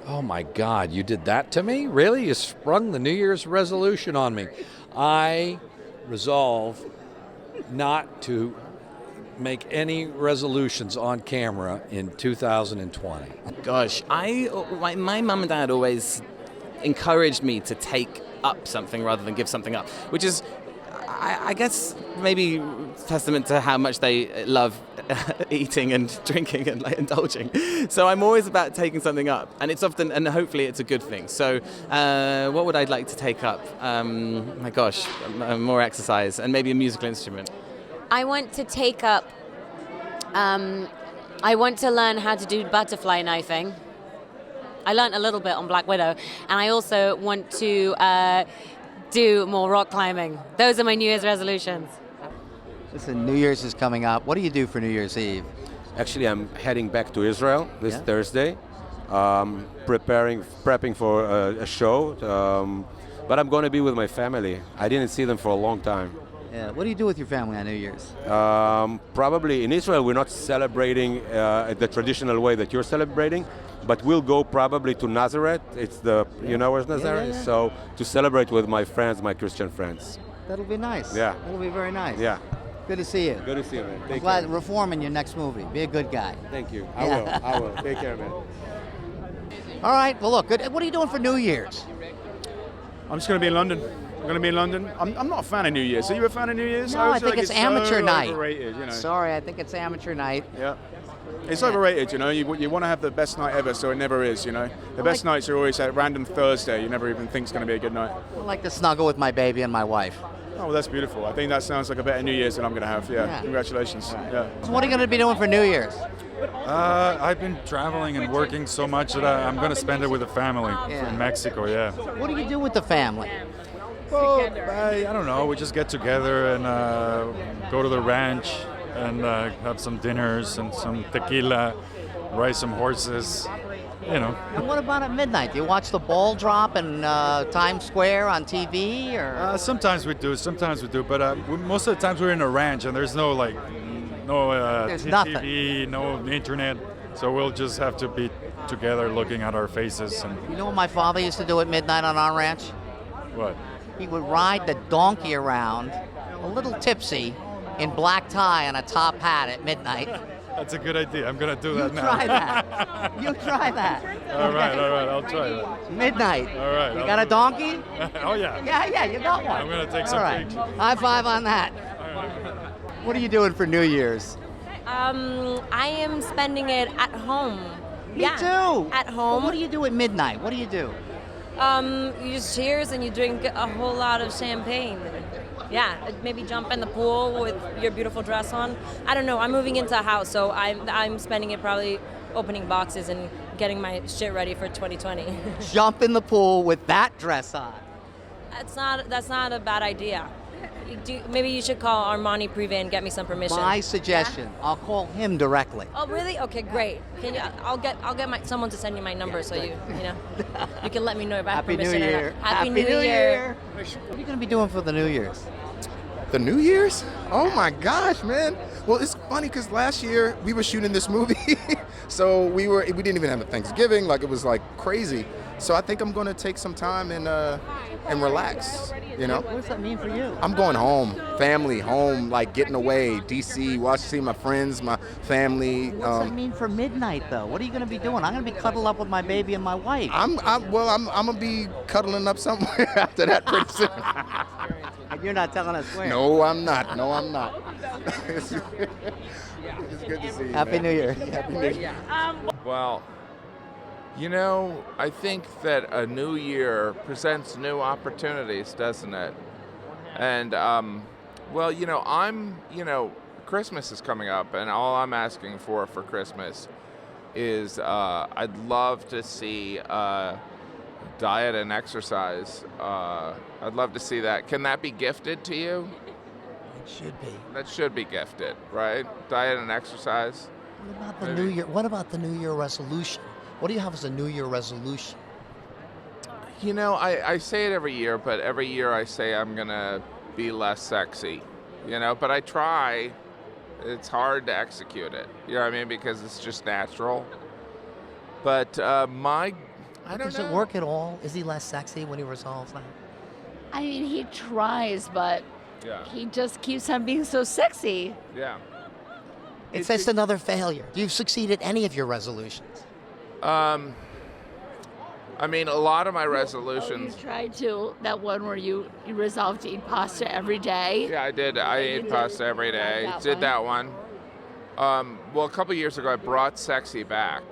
Oh my God, you did that to me? Really? You sprung the New Year's resolution on me. I resolve not to make any resolutions on camera in 2020. Gosh, my mum and dad always encouraged me to take up something rather than give something up, which is, I guess, maybe testament to how much they love eating and drinking and like indulging. So I'm always about taking something up, and it's often, and hopefully it's a good thing. So what would I like to take up? My gosh, more exercise and maybe a musical instrument. I want to take up, I want to learn how to do butterfly knifing. I learned a little bit on Black Widow, and I also want to do more rock climbing. Those are my New Year's resolutions. Listen, New Year's is coming up. What do you do for New Year's Eve? Actually, I'm heading back to Israel this Thursday, prepping for a show, but I'm going to be with my family. I didn't see them for a long time. Yeah. What do you do with your family on New Year's? Probably in Israel, we're not celebrating the traditional way that you're celebrating, but we'll go probably to Nazareth. It's you know where's Nazareth? Yeah. So to celebrate with my friends, my Christian friends. That'll be nice. Yeah. That'll be very nice. Yeah. Good to see you. Good to see you, man. I'm Take glad care. reform in your next movie. Be a good guy. Thank you. Yeah. I will. Take care, man. All right. Well, look. Good. What are you doing for New Year's? I'm just going to be in London. I'm not a fan of New Year's. Are you a fan of New Year's? No, I feel think like it's amateur so night. Overrated, you know. Sorry, I think it's amateur night. Yeah. It's overrated, you know. You want to have the best night ever, so it never is, you know. The best nights are always at random Thursday. You never even think it's going to be a good night. I like to snuggle with my baby and my wife. Oh, well, that's beautiful. I think that sounds like a better New Year's than I'm going to have. Yeah. Congratulations. Right. Yeah. So what are you going to be doing for New Year's? I've been traveling and working so much that I'm going to spend it with the family in Mexico, yeah. What do you do with the family? Well, I don't know. We just get together and go to the ranch and have some dinners and some tequila, ride some horses, you know. And what about at midnight? Do you watch the ball drop in Times Square on TV? Or? Sometimes we do, but most of the times we're in a ranch and there's no There's TV, nothing. no internet, so we'll just have to be together looking at our faces. And You know what my father used to do at midnight on our ranch? what? He would ride the donkey around, a little tipsy, in black tie and a top hat at midnight. That's a good idea. I'm going to do that now. Try that. You try that. All right, I'll try that. Midnight. All right. You got a donkey? Oh, yeah. Yeah, you got one. I'm going to take All some right. pictures. High five on that. What are you doing for New Year's? I am spending it at home. Me too. At Well, home. what do you do at midnight? What do you do? You just cheers and you drink a whole lot of champagne. Yeah, maybe jump in the pool with your beautiful dress on. I don't know. I'm moving into a house, so I'm spending it probably opening boxes and getting my shit ready for 2020. Jump in the pool with that dress on. That's not a bad idea. Maybe you should call Armani Privé and get me some permission. My suggestion. I'll call him directly. Oh, really? Okay, great. Can you? I'll get someone to send you my number so you can let me know if I have Happy New permission or Year. not. Happy New Year. What are you going to be doing for the New Year's? The New Year's? Oh my gosh, man. Well, it's funny because last year we were shooting this movie. So we didn't even have a Thanksgiving, like it was like crazy. So I think I'm going to take some time and relax, you know? What does that mean for you? I'm going home, family, home, like getting away, DC, see my friends, my family. What does that mean for midnight, though? What are you going to be doing? I'm going to be cuddled up with my baby and my wife. I'm going to be cuddling up somewhere after that pretty soon. And you're not telling us where. No, I'm not. It's good to see you. Happy man. New Year. Happy New Year. Well, you know, I think that a new year presents new opportunities, doesn't it? And, well, Christmas is coming up, and all I'm asking for Christmas is I'd love to see diet and exercise. I'd love to see that. Can that be gifted to you? It should be. That should be gifted, right? Diet and exercise. What about the New Year? What about the New Year resolution? What do you have as a New Year resolution? You know, I say it every year, but every year I say I'm going to be less sexy, but I try. It's hard to execute it, you know what I mean, because it's just natural. But my I don't Does know. it work at all? Is he less sexy when he resolves that? I mean, he tries, but Yeah. he just keeps on being so sexy. Yeah. It's just another failure. Do you succeed at any of your resolutions? I mean, a lot of my You resolutions. tried to, that one where you resolved to eat pasta every day. Yeah, I did. I ate pasta every day. That Did one. that one. Well, a couple years ago, I brought sexy back.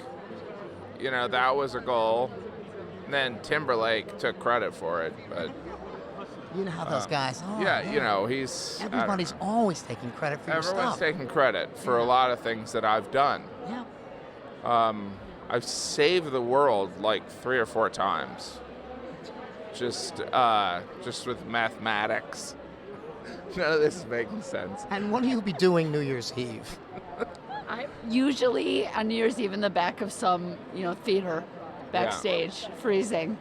You know, that was a goal. And then Timberlake took credit for it, but You know how those guys are. yeah, you know, he's. I don't Everybody's know. always taking credit for your Everyone's stuff. taking credit for a lot of things that I've done. Yeah. I've saved the world like 3 or 4 times. Just with mathematics. None of this is making sense. And what will you be doing New Year's Eve? I'm usually on New Year's Eve in the back of some, theater, backstage, freezing,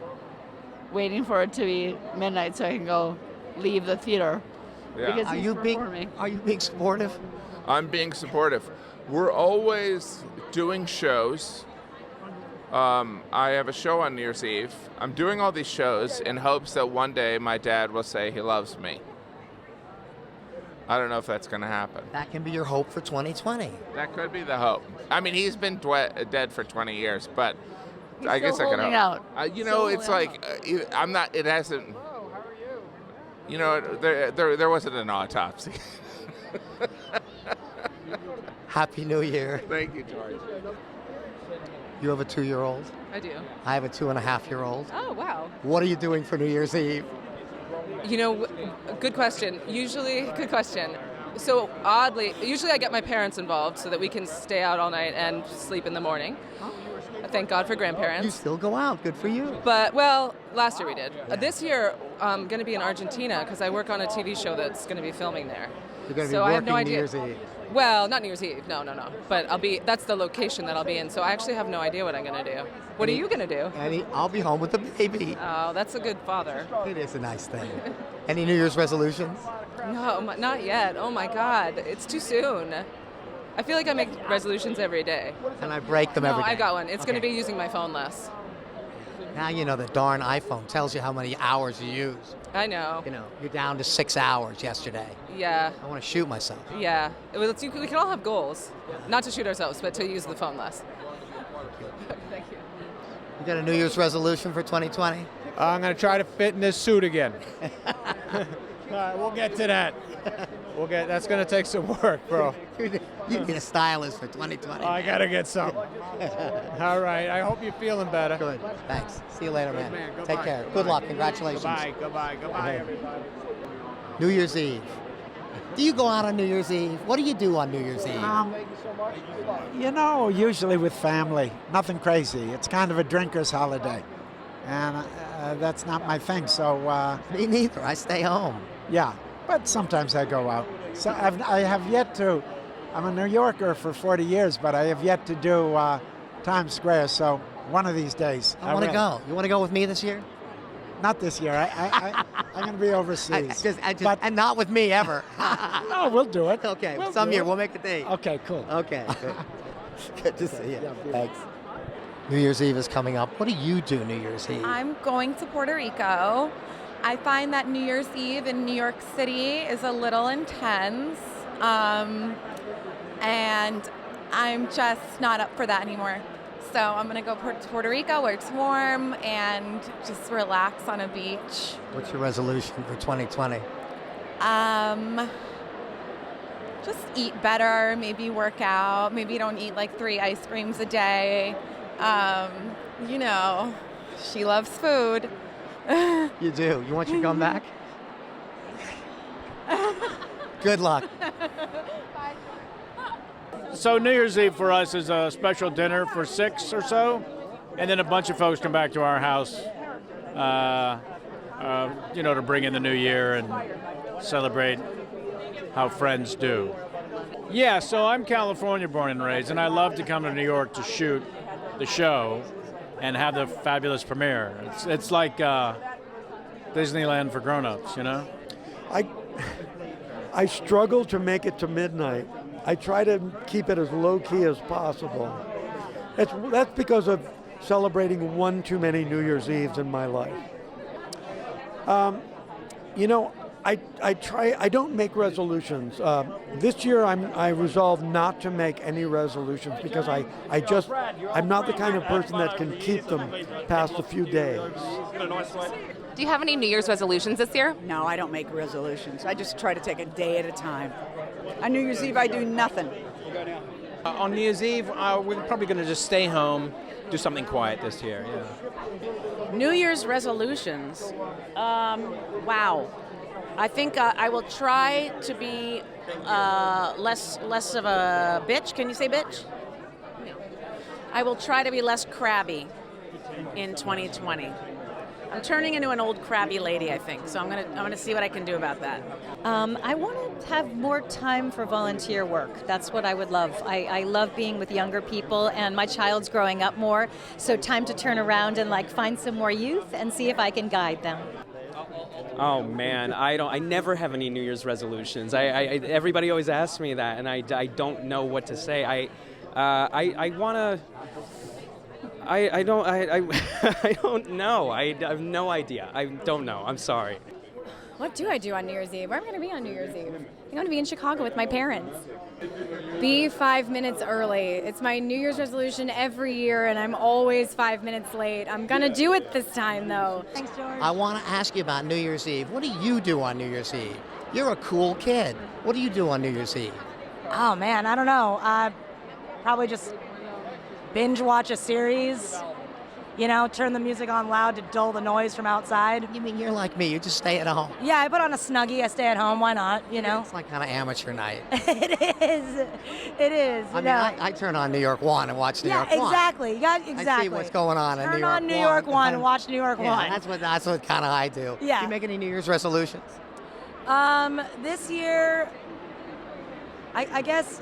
waiting for it to be midnight so I can go leave the theater. Yeah. Because Are he's you performing. being supportive? I'm being supportive. We're always doing shows. I have a show on New Year's Eve. I'm doing all these shows in hopes that one day my dad will say he loves me. I don't know if that's going to happen. That can be your hope for 2020. That could be the hope. I mean, he's been dead for 20 years, but He's I guess still I can holding hope. out. You Still know, it's holding like I'm not. It hasn't. You know, there wasn't an autopsy. Happy New Year. Thank you, George. You have a 2-year-old? I do. I have a 2.5-year-old. Oh, wow. What are you doing for New Year's Eve? You know, good question. Good question. So oddly, usually I get my parents involved so that we can stay out all night and sleep in the morning. Thank God for grandparents. You still go out. Good for you. But, well, last year we did. This year, I'm going to be in Argentina because I work on a TV show that's going to be filming there. You're going to be So I have working no New idea. Year's Eve. Well, not New Year's Eve. No. But that's the location that I'll be in. So I actually have no idea what I'm going to do. What are you going to do? I'll be home with the baby. Oh, that's a good father. It is a nice thing. Any New Year's resolutions? No, not yet. Oh my God, it's too soon. I feel like I make resolutions every day. And I break them No, every day. I got one. It's going to Okay. be using my phone less. Now you know the darn iPhone tells you how many hours you use. I know. You know, you're down to 6 hours yesterday. Yeah. I want to shoot myself. Yeah. Well, we can all have goals. Not to shoot ourselves, but to use the phone less. Thank you. You got a New Year's resolution for 2020? I'm going to try to fit in this suit again. All right, we'll get to that. That's going to take some work, bro. You need a stylist for 2020. I got to get some. All right, I hope you're feeling better. Good. Thanks. See you later, Good man. man. Take Goodbye. care. Goodbye. Good luck. Congratulations. Goodbye, everybody. New Year's Eve. Do you go out on New Year's Eve? What do you do on New Year's Eve? Usually with family. Nothing crazy. It's kind of a drinker's holiday. And that's not my thing, so... Me neither. I stay home. Yeah, but sometimes I go out. So I have yet to... I'm a New Yorker for 40 years, but I have yet to do Times Square, so one of these days. I want to go. You want to go with me this year? Not this year. I'm going to be overseas. And not with me ever. No, we'll do it. Okay, We'll some do year it. we'll make a date. Okay, cool. Okay. Good to see you. Thanks. New Year's Eve is coming up. What do you do New Year's Eve? I'm going to Puerto Rico. I find that New Year's Eve in New York City is a little intense, and I'm just not up for that anymore. So I'm going to go to Puerto Rico where it's warm and just relax on a beach. What's your resolution for 2020? Just eat better, maybe work out, maybe don't eat like 3 ice creams a day. She loves food. You do. You want your come back? Good luck. So New Year's Eve for us is a special dinner for 6 or so, and then a bunch of folks come back to our house, to bring in the new year and celebrate how friends do. Yeah, so I'm California born and raised, and I love to come to New York to shoot the show and have the fabulous premiere. It's like Disneyland for grown-ups, you know? I struggle to make it to midnight. I try to keep it as low-key as possible. That's because of celebrating one too many New Year's Eves in my life. I don't make resolutions. This year I resolved not to make any resolutions because I'm not the kind of person that can keep them past a few days. Do you have any New Year's resolutions this year? No, I don't make resolutions. I just try to take a day at a time. On New Year's Eve, I do nothing. On New Year's Eve, we're probably going to just stay home, do something quiet this year. Yeah. New Year's resolutions. Wow. I think I will try to be less of a bitch. Can you say bitch? I will try to be less crabby in 2020. I'm turning into an old crabby lady, I think. So I'm gonna see what I can do about that. I want to have more time for volunteer work. That's what I would love. I love being with younger people, and my child's growing up more. So time to turn around and find some more youth and see if I can guide them. Oh man, I never have any New Year's resolutions. Everybody always asks me that, and I don't know what to say. I don't know. I have no idea. I don't know. I'm sorry. What do I do on New Year's Eve? Where am I going to be on New Year's Eve? I'm going to be in Chicago with my parents. Be 5 minutes early. It's my New Year's resolution every year, and I'm always 5 minutes late. I'm going to do it this time, though. Thanks, George. I want to ask you about New Year's Eve. What do you do on New Year's Eve? You're a cool kid. What do you do on New Year's Eve? Oh, man, I don't know. Probably just binge watch a series. Turn the music on loud to dull the noise from outside. You mean you're like me? You just stay at home? Yeah, I put on a Snuggie. I stay at home. Why not? It's like kind of amateur night. It is. I mean, I turn on New York One and watch New York One. Exactly. Exactly. I see what's going on in New York One. Turn on New York One and watch New York One. That's what kind of I do. Yeah. Do you make any New Year's resolutions? This year, I guess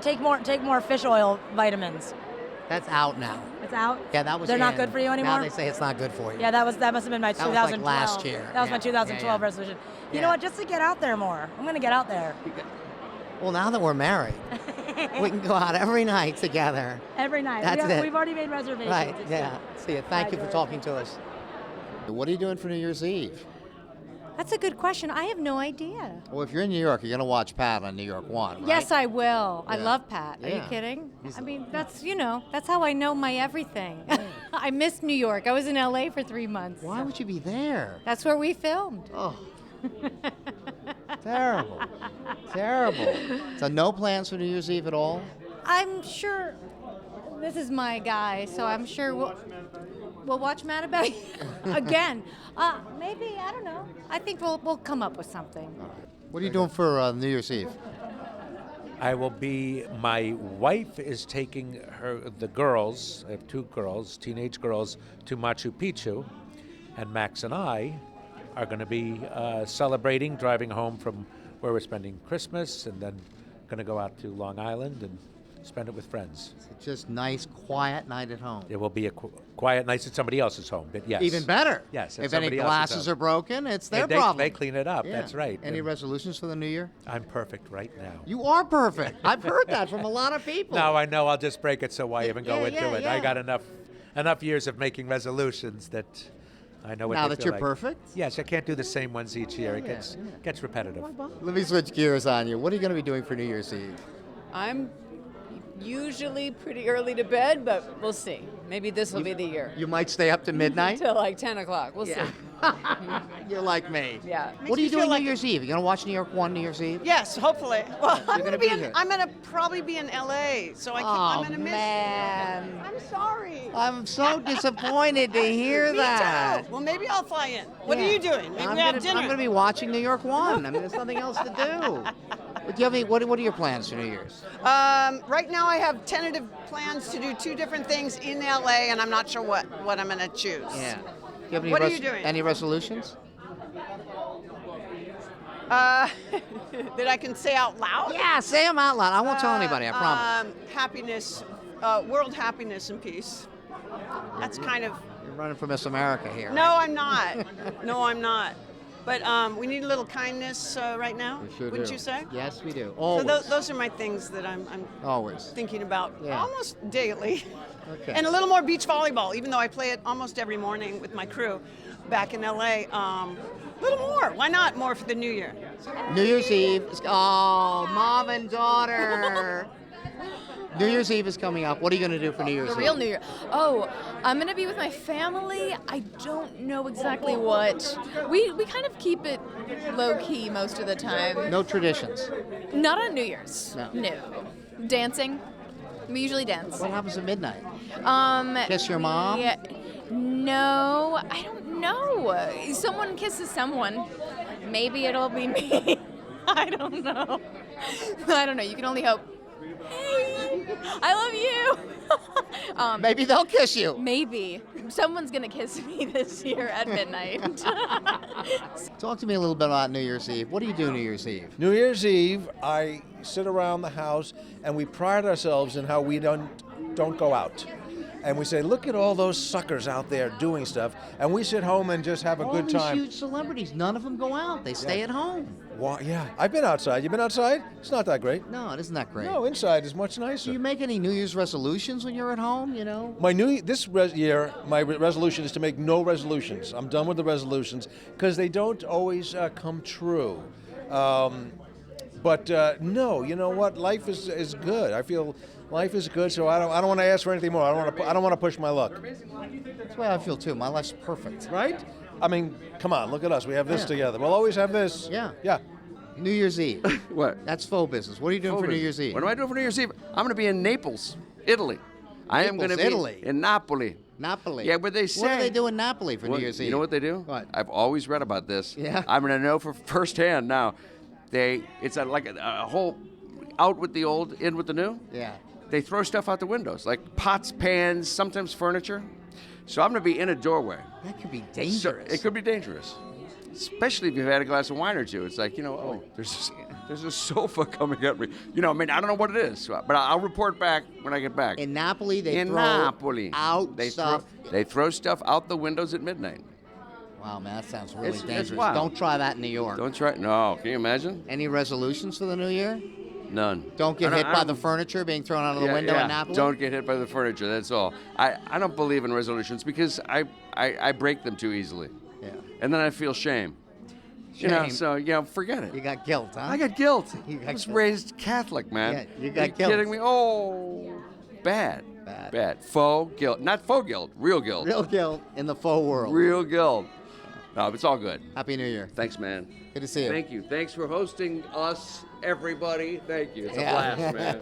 take more fish oil vitamins. That's out now. It's out? Yeah, that was. They're not good for you anymore? Now they say it's not good for you. Yeah, that must have been my 2012. That was like last year. That was my 2012 resolution. You know what? Just to get out there more. I'm going to get out there. Well, now that we're married, we can go out every night together. Every night. That's it. We've already made reservations. Right, yeah. See you. Thank you for talking to us. What are you doing for New Year's Eve? That's a good question. I have no idea. Well, if you're in New York, you're going to watch Pat on New York One, right? Yes, I will. I love Pat. Are you Yeah. kidding? I mean, that's how I know my everything. I missed New York. I was in LA for 3 months. Why would you be there? That's where we filmed. Oh. Terrible. Terrible. So no plans for New Year's Eve at all? I'm sure this is my guy, so I'm sure we'll watch Mad About You again. Maybe, I don't know. I think we'll come up with something. What are you doing for New Year's Eve? My wife is taking the girls, I have 2 girls, teenage girls, to Machu Picchu, and Max and I are going to be celebrating, driving home from where we're spending Christmas, and then going to go out to Long Island and spend it with friends. It's just nice, quiet night at home. It will be a quiet night at somebody else's home, but yes. Even better. Yes. If any glasses are broken, it's their they, problem. They clean it up. Yeah. That's right. Any resolutions for the new year? I'm perfect right now. You are perfect. I've heard that from a lot of people. No, I know. I'll just break it, so why even go into it? Yeah. I got enough years of making resolutions that I know what Now they that feel you're like. perfect? Yes, I can't do the same ones each year. It gets repetitive. Let me switch gears on you. What are you going to be doing for New Year's Eve? I'm usually pretty early to bed, but we'll see. Maybe this will be the year. You might stay up to midnight? Till like 10 o'clock. We'll see. You're like me. Yeah. What are you doing New Year's Eve? You going to watch New York One New Year's Eve? Yes, hopefully. Well, I'm gonna gonna be be here. I'm gonna probably be in LA, so I'm gonna miss. Man. I'm sorry. I'm so disappointed to hear Me that. too. Well, maybe I'll fly in. What Yeah. are you doing? Maybe I'm we have gonna, dinner. I'm going to be watching New York One. I mean, there's nothing else to do. But do you have any, what are your plans for New Year's? Right now, I have tentative plans to do 2 different things in LA, and I'm not sure what I'm gonna choose. Yeah. Do you have any What are you doing? Any resolutions? That I can say out loud? Yeah, say them out loud. I won't tell anybody, I promise. Happiness, world happiness and peace. That's kind of. You're running for Miss America here. No, I'm not. No, I'm not. But we need a little kindness right now. We sure wouldn't do. you say? Yes, we do. So Always. those are my things that I'm Always. thinking about Yeah. almost daily. Okay. And a little more beach volleyball, even though I play it almost every morning with my crew back in LA. A little more. Why not more for the New Year? New Year's Eve. Oh, mom and daughter. New Year's Eve is coming up. What are you going to do for New Year's Eve? The real New Year. Oh, I'm going to be with my family. I don't know exactly what. We kind of keep it low-key most of the time. No traditions. Not on New Year's. No. Dancing. We usually dance. What happens at midnight? Kiss your mom? Yeah. No, I don't know. Someone kisses someone. Maybe it'll be me. I don't know. I don't know. You can only hope. Hey, I love you. Maybe they'll kiss you. Maybe. Someone's going to kiss me this year at midnight. Talk to me a little bit about New Year's Eve. What do you do New Year's Eve? New Year's Eve, I sit around the house and we pride ourselves in how we don't go out. And we say, look at all those suckers out there doing stuff. And we sit home and just have a good time. All these huge celebrities, none of them go out. They stay at home. Well, yeah, I've been outside. You been outside? It's not that great. No, it isn't that great. No, inside is much nicer. Do you make any New Year's resolutions when you're at home, My year, my resolution is to make no resolutions. I'm done with the resolutions because they don't always come true. But no, you know what? Life is good. I feel life is good, so I don't want to ask for anything more. I don't want to push my luck. That's the way I feel too. My life's perfect. Right? I mean, come on, look at us. We have this together. We'll always have this. Yeah. Yeah. New Year's Eve. What? That's faux business. What are you doing for New Year's Eve? What am I doing for New Year's Eve? I'm going to be in Naples, Italy. I am going to be Italy? in Napoli. Napoli. Yeah, where they say. What do they do in Napoli for New Year's Eve? You know what they do? What? I've always read about this. Yeah. I'm going to know for firsthand now. It's like a whole out with the old, in with the new. Yeah. They throw stuff out the windows, like pots, pans, sometimes furniture. So I'm going to be in a doorway. That could be dangerous. So it could be dangerous, especially if you've had a glass of wine or two. It's like, there's a sofa coming at me. I don't know what it is, but I'll report back when I get back. In Napoli, they throw out stuff. They throw stuff out the windows at midnight. Wow, man, that sounds really dangerous. It's wild. Don't try that in New York. Don't try. No, can you imagine? Any resolutions for the new year? None. Don't get hit by the furniture being thrown out of the window in Napoli? Don't get hit by the furniture, that's all. I don't believe in resolutions because I break them too easily. Yeah. And then I feel shame. So, forget it. You got guilt, huh? I got guilt. I was raised Catholic, man. Yeah, you got Are you guilt. kidding me? Oh, bad. Faux guilt. Not faux guilt, real guilt. Real guilt in the faux world. Real guilt. No, it's all good. Happy New Year. Thanks, man. Good to see you. Thank you. Thanks for hosting us, everybody. Thank you. It's a blast, man.